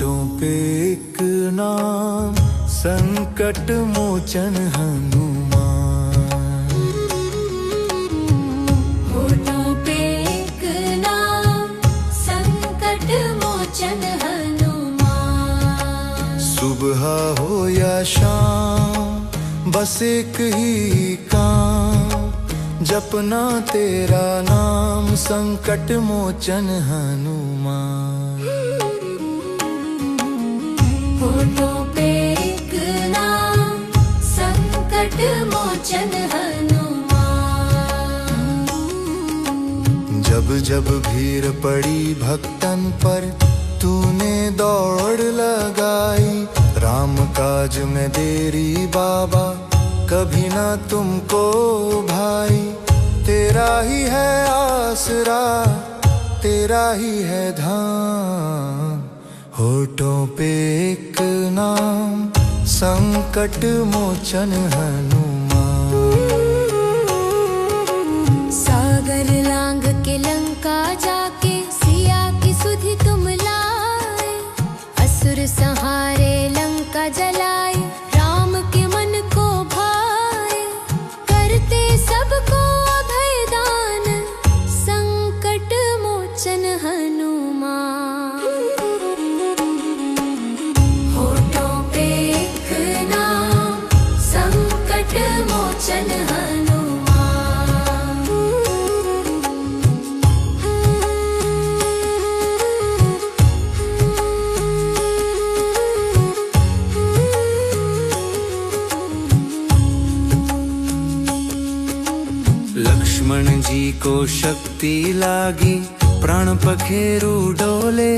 होठों पे एक नाम, संकट मोचन हनुमान। होठों पे एक नाम, संकट मोचन हनुमान। सुबह हो या शाम, बस एक ही काम, जपना तेरा नाम, संकट मोचन हनुमान। होठों पे एक नाम, संकट मोचन हनुमान। जब जब भीड़ पड़ी भक्तन पर, तूने दौड़ लगाई, राम काज में देरी बाबा, कभी ना तुमको भाई। तेरा ही है आसरा, तेरा ही है धाम, होठों पे एक नाम, संकट मोचन हनुमान। सागर लांघ के लंका जाके, सिया की सुधि तुम लाए, असुर संहारे लंका जलाए, राम के मन को भाए, करते सबको अभय दान, संकट मोचन हनुमान। होठों पे एक नाम, संकट मोचन हनुमान। लक्ष्मण जी को शक्ति लागी, प्राण पखेरु डोले,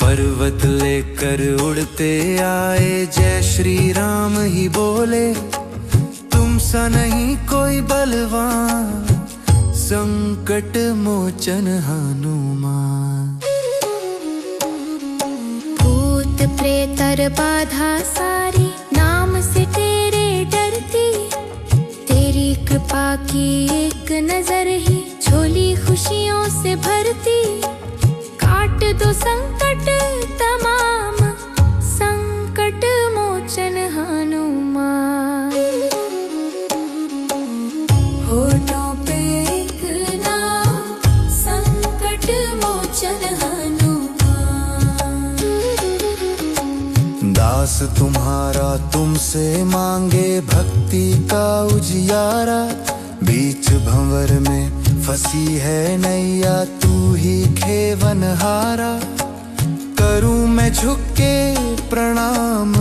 पर्वत लेकर उड़ते आए, जय श्री राम ही बोले। तुम सा नहीं कोई बलवान, संकट मोचन हनुमान। भूत प्रेत और बाधा सारी, नाम से तेरे डरती, तेरी कृपा की एक नजर ही, झोली खुशियों से भरती। काट दो संकट तमाम, संकट मोचन हनुमान। होठों पे एक नाम, संकट मोचन हनुमान। दास तुम्हारा तुमसे मांगे, भक्ति का उजियारा, बीच भंवर में फंसी है नैया, तू ही खेवनहारा। करूं मैं झुक के प्रणाम,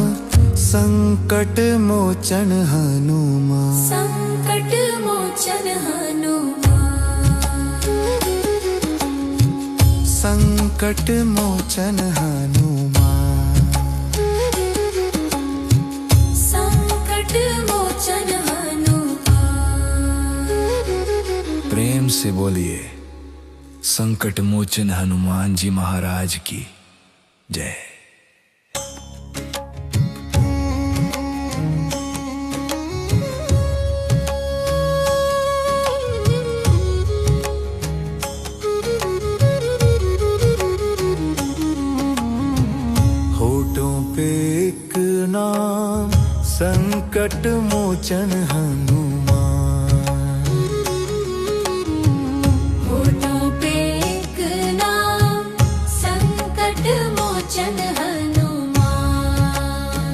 संकट मोचन हनुमान। संकट मोचन हनुमान। संकट मोचन हनुमान। संकट मोचन हनुमान। प्रेम से बोलिए, संकट मोचन हनुमान जी महाराज की जय। होठों पे एक नाम, संकट मोचन हनुमान। होठों पे एक नाम, संकट मोचन हनुमान।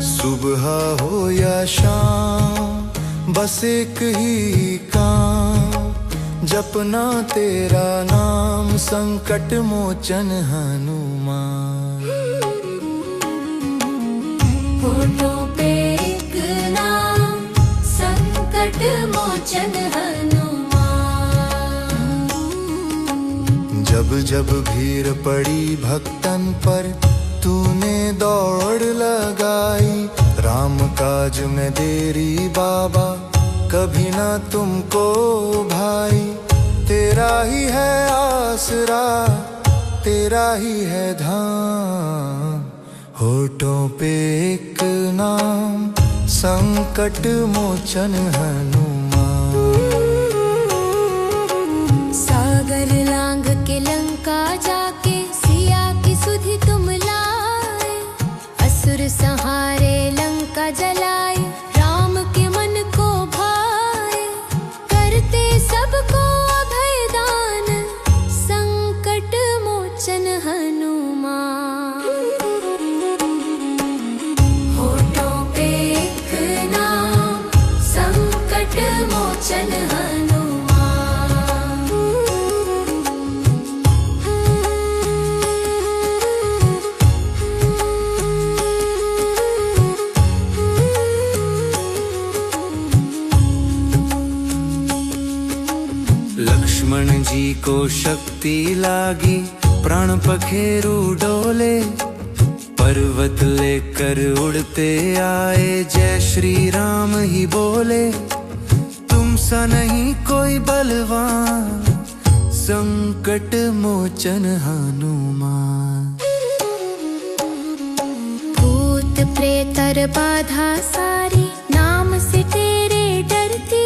सुबह हो या शाम, बस एक ही काम, जपना तेरा नाम, संकट मोचन हनुमान। होठों पे एक नाम, संकट मोचन हनुमान। जब जब भीड़ पड़ी भक्तन पर, तूने दौड़ लगाई, राम काज में देरी बाबा, कभी ना तुमको भाई। तेरा ही है आसरा, तेरा ही है धाम, होठों पे एक नाम, संकट मोचन हनुमान। सागर लांघ के लंका जाके, सिया की सुधि तुम लाए, असुर संहारे लंका जलाए, राम के मन को भाए, करते सबको अभय दान, संकट मोचन हनुमान। होठों पे एक नाम, संकट मोचन हनुमान। लक्ष्मण जी को शक्ति लागी, प्राण पखेरु डोले, पर्वत लेकर उड़ते आए, जय श्री राम ही बोले। तुम सा नहीं कोई बलवान, संकट मोचन हनुमान। भूत प्रेतर बाधा सारी, नाम से तेरे डरती,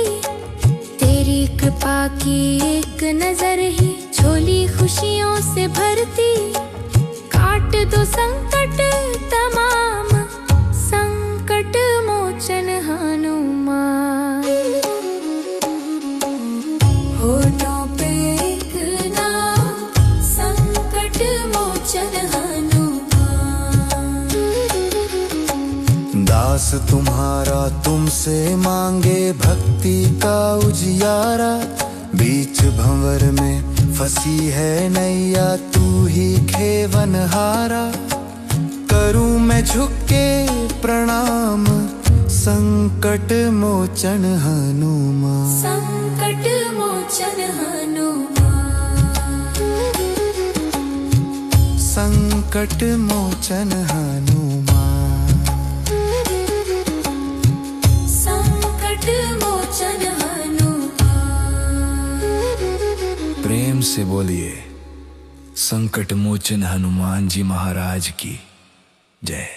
तेरी कृपा की एक नजर ही झोली खुशियों से भरती। काट दो संकट तमाम, संकट मोचन हनुमान। होठों पे एक नाम, संकट मोचन हनुमान। दास तुम्हारा तुमसे मांगे, भक्ति का उजियारा, बीच भंवर में फंसी है नैया, तू ही खेवनहारा। करूं मैं झुक के प्रणाम, संकट मोचन हनुमान। संकट मोचन हनुमान। संकट मोचन हनुमान। संकट मोचन हनुमान। प्रेम से बोलिए संकट मोचन हनुमान जी महाराज की जय।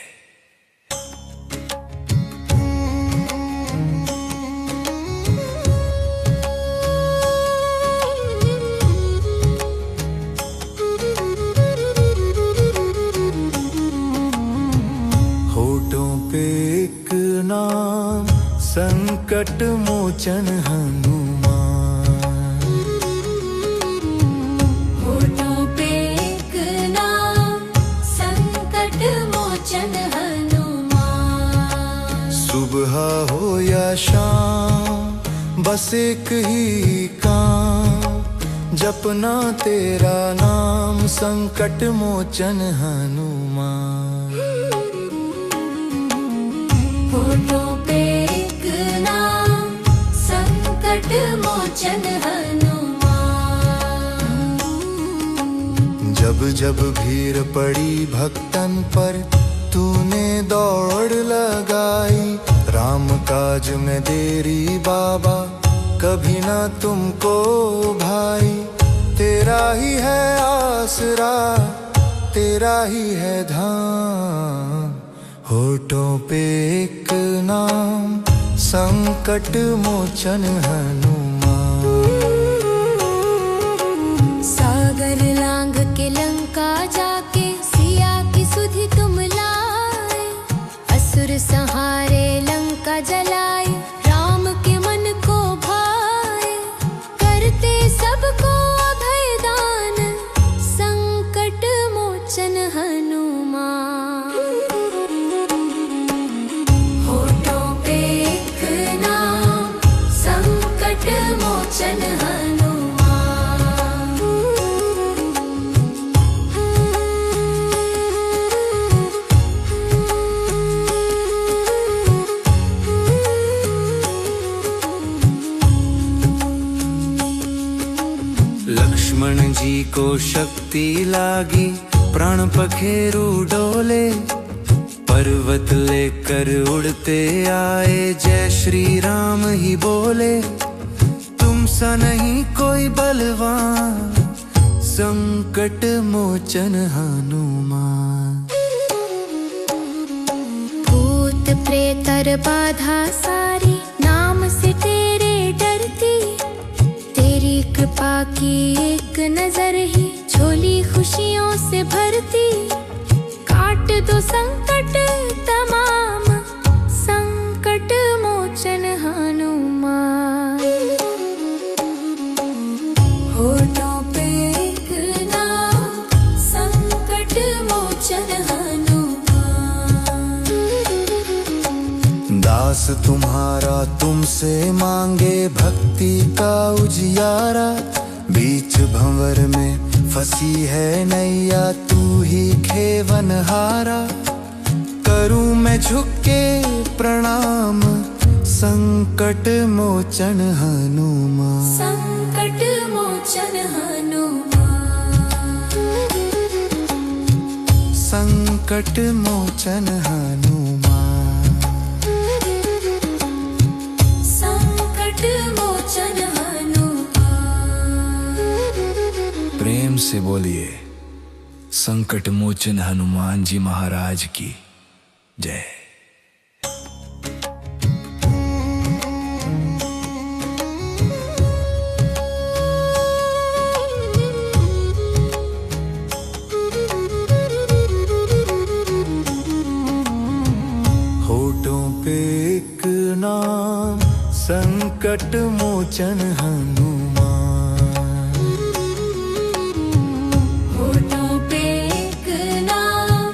होठों पे एक नाम, संकट मोचन हनुमान। होठों पे एक नाम, संकट मोचन हनुमान। सुबह हो या शाम, बस एक ही काम, जपना तेरा नाम, संकट मोचन हनुमान। होठों पे एक नाम, संकट मोचन हनुमान। जब जब भीड़ पड़ी भक्तन पर, तूने दौड़ लगाई, राम काज में देरी बाबा, कभी ना तुमको भाई। तेरा ही है आसरा, तेरा ही है धाम, होठों पे एक नाम, संकट मोचन हनुमान। सागर लांग के लंका जाके, सिया की सुधि तुम लाए, असुर संहारे लंका जलाए, राम के मन को भाए, करते सबको अभय दान, संकट मोचन हनुमान। होठों पे एक नाम, संकट मोचन हनुमान। लक्ष्मण जी को शक्ति लागी, प्राण पखेरु डोले, पर्वत लेकर उड़ते आए, जय श्री राम ही बोले। तुम सा नहीं कोई बलवान, संकट मोचन हनुमान। भूत प्रेतर बाधा सारी, नाम से तेरे डरती, तेरी कृपा की एक नजर ही झोली खुशियों से भरती। काट दो संकट संकट तमाम, संकट मोचन हनुमान। होठों पे एक नाम, संकट मोचन हनुमान। दास तुम्हारा तुमसे मांगे भक्ति का उजियारा, बीच भंवर में फंसी है नैया तू ही खेवनहारा। करूं मैं झुक के प्रणाम, संकट मोचन हनुमान। संकट मोचन हनुमान। संकट मोचन हनुमान। संकट मोचन हनुमान। प्रेम से बोलिए संकट मोचन हनुमान जी महाराज की जय। होठों पे एक नाम, संकट मोचन हनुमान। होठों पे एक नाम,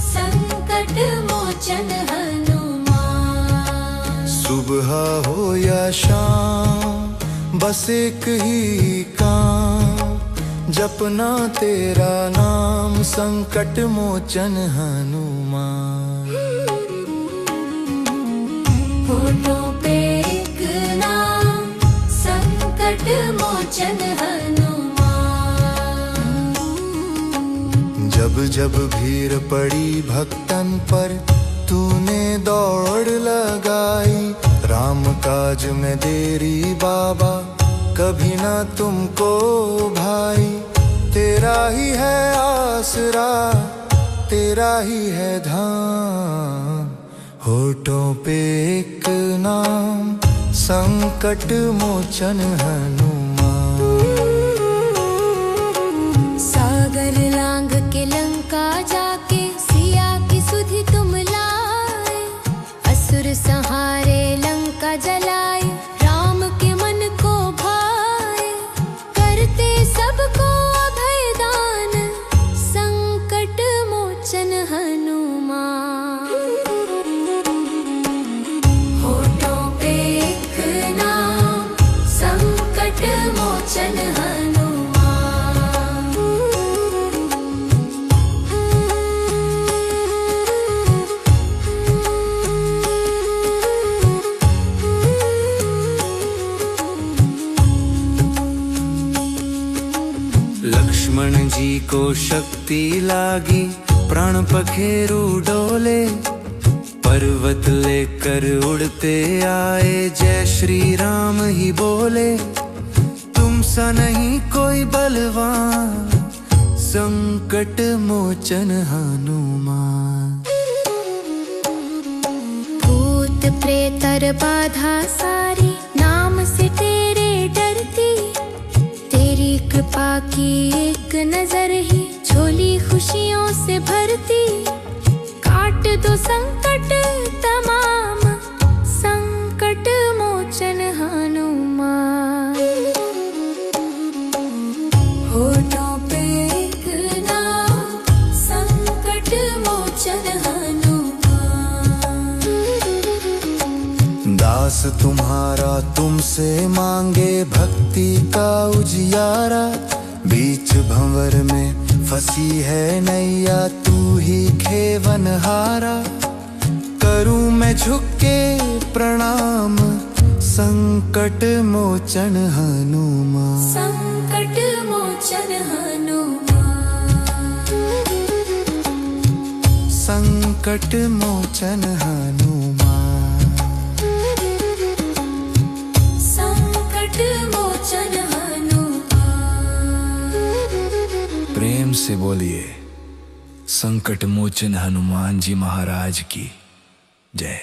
संकट मोचन हनुमान। सुबह हो या शाम, बस एक ही काम, जपना तेरा नाम, संकट मोचन हनुमान। होठों पे एक नाम, संकट मोचन हनुमान। जब जब भीड़ पड़ी भक्तन पर, तूने दौड़ लगाई, राम काज में देरी बाबा कभी ना तुमको भाई। तेरा ही है आसरा, तेरा ही है धाम, होठों पे एक नाम, संकट मोचन हनुमान। सागर लांग के लंका जाके, सिया की सुधि तुम लाए। असुर संहारे लंका जलाए, राम के मन को भाए। करते सबको अभय दान, संकट मोचन हनुमान। होठों पे एक नाम, संकट मोचन हनुमान। लक्ष्मण जी को शक्ति लागी, प्राण पखेरु डोले। पर्वत लेकर उड़ते आए, जय श्री राम ही बोले। तुम सा नहीं कोई बलवान, संकट मोचन हनुमान। भूत प्रेत और बाधा सारी, नाम से तेरे डरती। तेरी कृपा की एक नजर ही, झोली खुशियों से भरती। काट दो संकट तमाम, संकट मोचन हनुमान। होठों पे एक नाम, संकट मोचन हनुमान। दास तुम्हारा तुमसे मांगे भक्ति का उजियारा, बीच भंवर में फंसी है नैया तू ही खेवनहारा। करूं मैं झुक के प्रणाम, संकट मोचन हनुमान। संकट मोचन हनुमान। संकट मोचन हनुमान। संकट मोचन हनुमान। प्रेम से बोलिए संकट मोचन हनुमान जी महाराज की जय।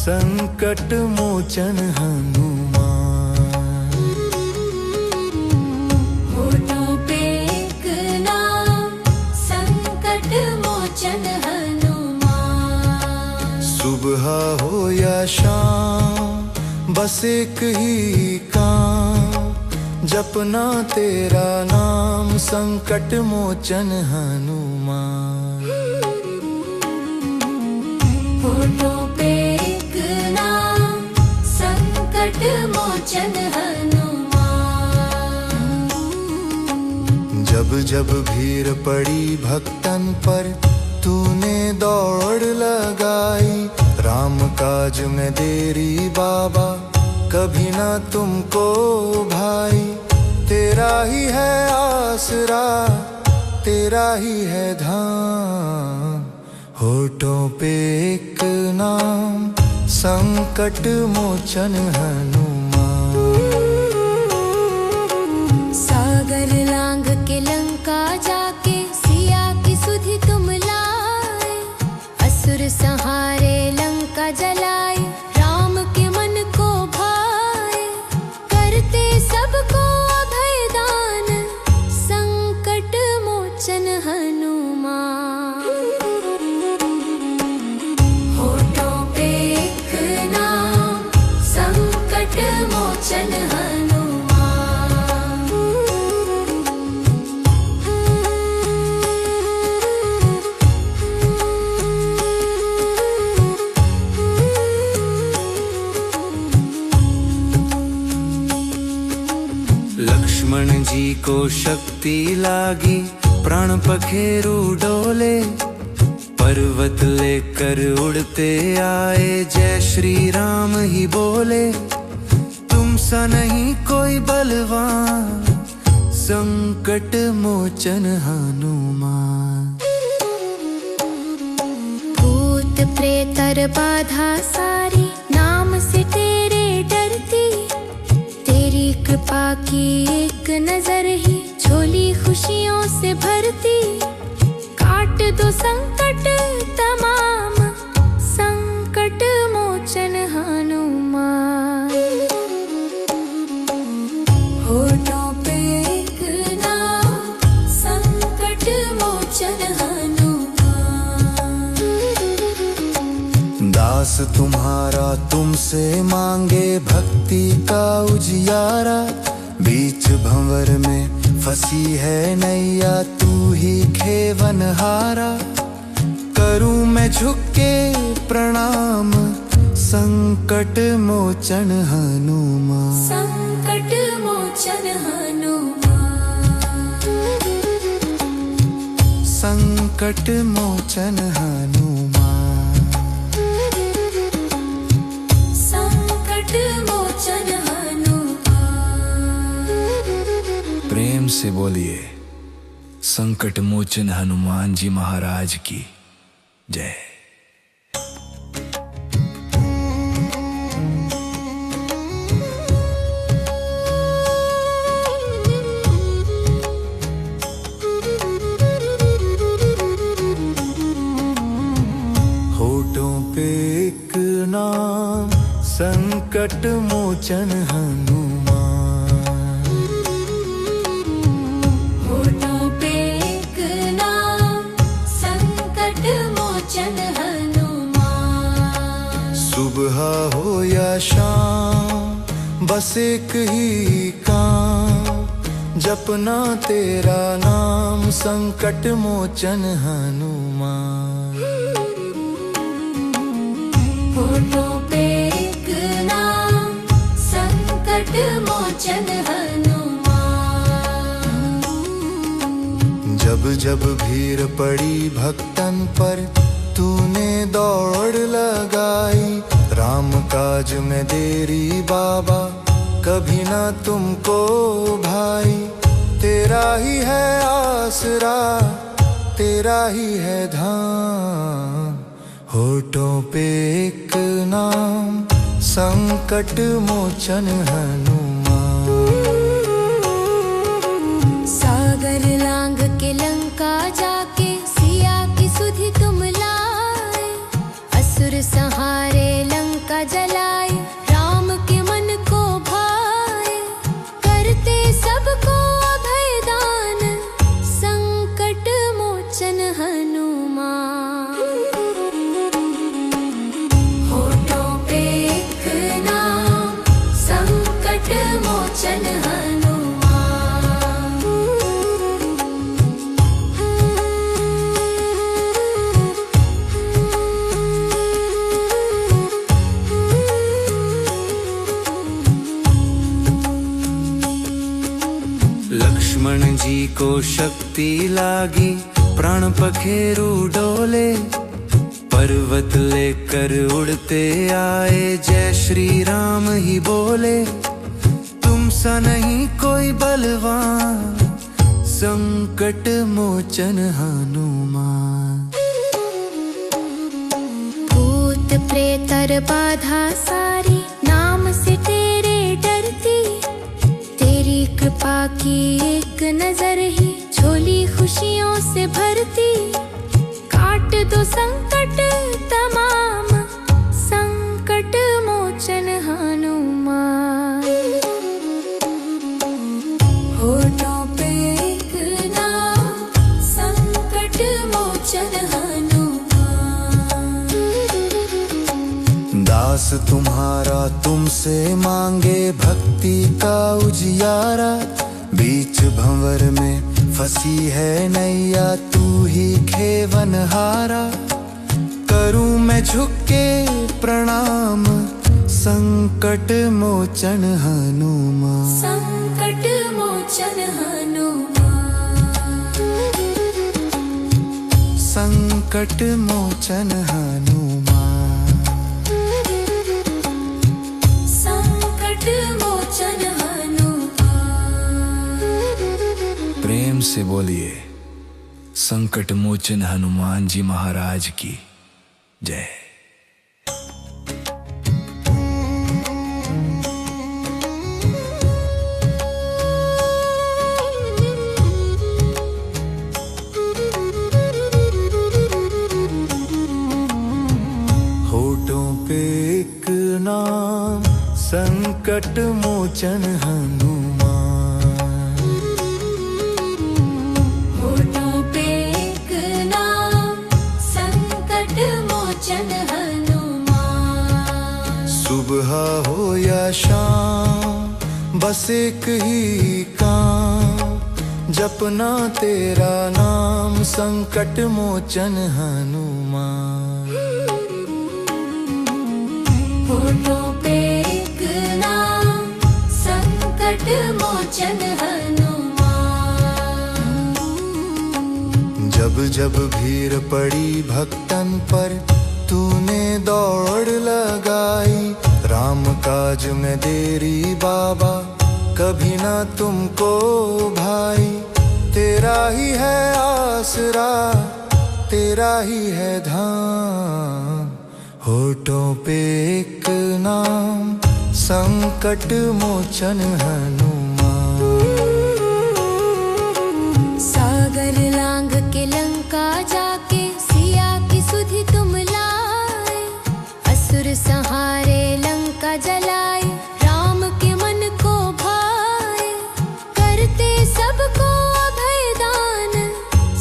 संकट मोचन हनुमान। होठों पे एक नाम, संकट मोचन हनुमान। सुबह हो या शाम बस एक ही काम, जपना तेरा नाम संकट मोचन हनुमान। होठों पे एक नाम, संकट मोचन हनुमान। जब जब भीड़ पड़ी भक्तन पर तूने दौड़ लगाई, राम काज में देरी बाबा कभी ना तुमको भाई। तेरा ही है आसरा, तेरा ही है धाम, होठों पे एक नाम संकट मोचन हनुमान। सागर लांघ के लंका जाके सिया की सुधि तुम लाए, असुर संहारे लंका जलाए, राम के मन को भाए। करते सबको अभय दान, संकट मोचन हनुमान। होठों पे एक नाम, संकट मोचन हनुमान। लक्ष्मण जी को शक्ति लागी, प्राण पखेरु डोले, पर्वत लेकर उड़ते आए, जय श्री राम ही बोले। तुम सा नहीं कोई बलवान, संकट मोचन हनुमान। भूत प्रेतर बाधा सारी, नाम से तेरे डरती। तेरी कृपा की एक नजर ही झोली खुशियों से भरती। काट दो संकट तमाम, संकट मोचन हनुमान। होठों पे एक नाम, संकट मोचन हनुमान। दास तुम्हारा तुमसे मांगे भक्ति का उजियारा, बीच भंवर में फंसी है नैया तू ही खेवनहारा। करूं मैं झुक के प्रणाम, संकट मोचन हनुमान। संकट मोचन हनुमान। संकट मोचन हनुमान। संकट मोचन हनुमान। प्रेम से बोलिए संकट मोचन हनुमान जी महाराज की जय। होठों पे एक नाम, संकट मोचन हनुमान। होठों पे एक नाम, संकट मोचन हनुमान। सुबह हो या शाम बस एक ही काम, जपना तेरा नाम संकट मोचन हनुमान। होठों पे एक नाम, संकट मोचन हनुमान। जब जब भीड़ पड़ी भक्तन पर तूने दौड़ लगाई, राम काज में देरी बाबा कभी ना तुमको भाई। तेरा ही है आसरा, तेरा ही है धाम, होठों पे एक नाम संकट मोचन हनुमान। सागर लांघ के लंका जाके सिया की सुधि तुम लाए, असुर संहारे लंका मोचन हनुमान। लक्ष्मण जी को शक्ति लागी, प्राण पखेरु डोले, पर्वत लेकर उड़ते आए, जय श्री राम ही बोले। तुम सा नहीं कोई बलवान, संकट मोचन हनुमान। भूत प्रेत और बाधा सारी, नाम से तेरे डरती, तेरी कृपा की एक नजर ही झोली खुशियों से भरती। काट दो संकट तमाम, संकट मोचन हनुमान। होठों पे एक नाम, संकट मोचन हनुमान। दास तुम्हारा तुमसे मांगे, भक्ति का उजियारा। बीच भंवर में फंसी है नैया, तू ही खेवनहारा। करूं मैं झुक के प्रणाम, संकट मोचन हनुमान। संकट मोचन हनुमान। संकट मोचन हनुमान। संकट मोचन हनुमान। प्रेम से बोलिए संकट मोचन हनुमान जी महाराज की जय। होठों पे एक नाम, संकट मोचन हनुमान। होठों पे एक नाम, संकट मोचन हनुमान। सुबह हो या शाम, बस एक ही काम, जपना तेरा नाम, संकट मोचन हनुमान। होठों पे एक नाम, संकट मोचन हनुमान। जब जब भीड़ पड़ी भक्तन पर, तूने दौड़ लगाई। राम काज में देरी बाबा, कभी ना तुमको भाई। तेरा ही है आसरा, तेरा ही है धाम। होठों पे एक नाम, संकट मोचन हनुमान। सागर लांग के लंका जाके, सिया की सुधि तुम लाए। असुर संहारे लंका जलाए, राम के मन को भाए। करते सबको अभय दान,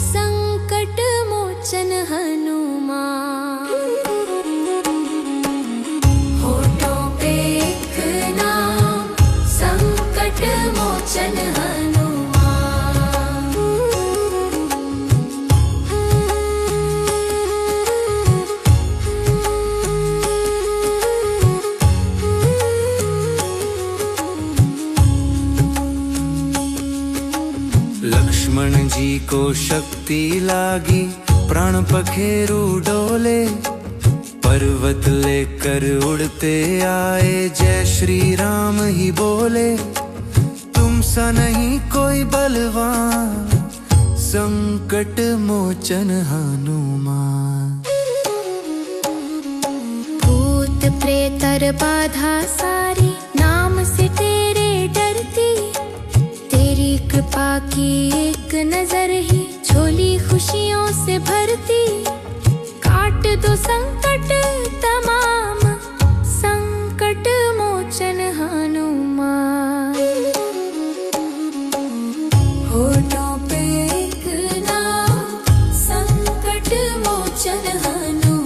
संकट मोचन हनुमान। होठों पे एक नाम, संकट मोचन हनुमान। लक्ष्मण जी को शक्ति लागी, प्राण पखेरु डोले, पर्वत लेकर उड़ते आए, जय श्री राम ही बोले। तुम सा नहीं कोई बलवान, संकट मोचन हनुमान। भूत प्रेत और बाधा सारी, नाम से तेरे डरती, तेरी कृपा की एक नजर ही झोली खुशियों से भरती। काट दो संकट तमाम, संकट मोचन हनुमान। होठों पे एक नाम, संकट मोचन हनुमान।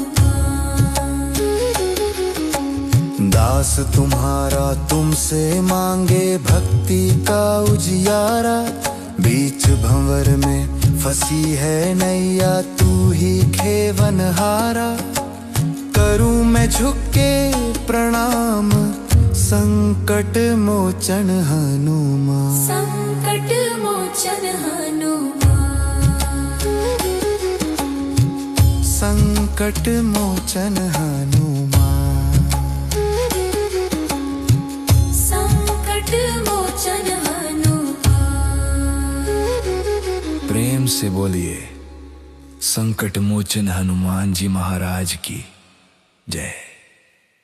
दास तुम्हारा तुमसे मांगे भक्ति का उजियारा। बीच भंवर में फंसी है नैया तू ही खेवनहारा। करूं मैं झुक के प्रणाम संकट मोचन हनुमान। संकट मोचन हनुमान। संकट मोचन हनुमान। संकट मोचन हनुमान। प्रेम से बोलिए संकट मोचन हनुमान जी महाराज की जय।